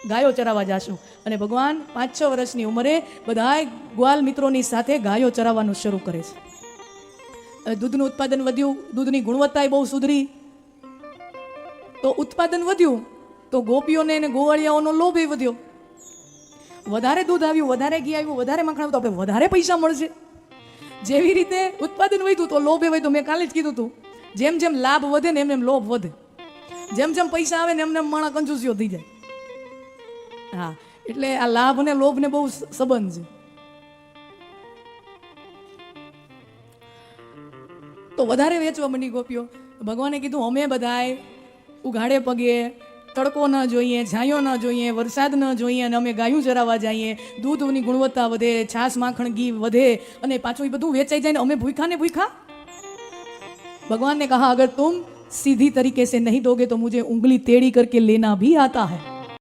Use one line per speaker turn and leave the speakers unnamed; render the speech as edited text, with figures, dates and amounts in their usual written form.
ગાયો ચરાવવા જાશું. અને ભગવાન 5-6 વર્ષની ઉંમરે બધાય ગ્વાલ મિત્રોની સાથે ગાયો ચરાવવાનું શરૂ કરે છે. દૂધનું ઉત્પાદન વધ્યું, દૂધની ગુણવત્તા બહુ સુધરી, તો ઉત્પાદન વધ્યું તો ગોપીઓને અને ગોવાળિયાઓનો લોભ એ વધ્યો. વધારે દૂધ આવ્યું, વધારે ઘી આવ્યું, વધારે માખણ આવ્યું તો આપણે વધારે પૈસા મળશે. જેવી રીતે ઉત્પાદન વધ્યું તો લોભ એ વધ્યું. મેં કાલે જ કીધું હતું, જેમ જેમ લાભ વધે ને એમ એમ લોભ વધે. જેમ જેમ પૈસા આવે ને એમને માણા કંજૂસીઓ થઈ જાય. હા, એટલે આ લાભ અને લોભ ને બહુ સંબંધ છે. તો વધારે વેચવા માંડી ગોપીઓ. ભગવાને કીધું અમે બધાય ઉઘાડે પગે, તડકો ન જોઈએ, છાંયો ન જોઈએ, વરસાદ ન જોઈએ, અને અમે ગાયું ચરાવવા જઈએ, દૂધની ગુણવત્તા વધે, છાસ માખણ ઘી વધે, અને પાછું એ બધું વેચાઈ જાય ને અમે ભૂખા ને ભૂખા. भगवान ने कहा अगर तुम सीधी तरीके से नहीं दोगे तो मुझे उंगली टेढ़ी करके लेना भी आता है.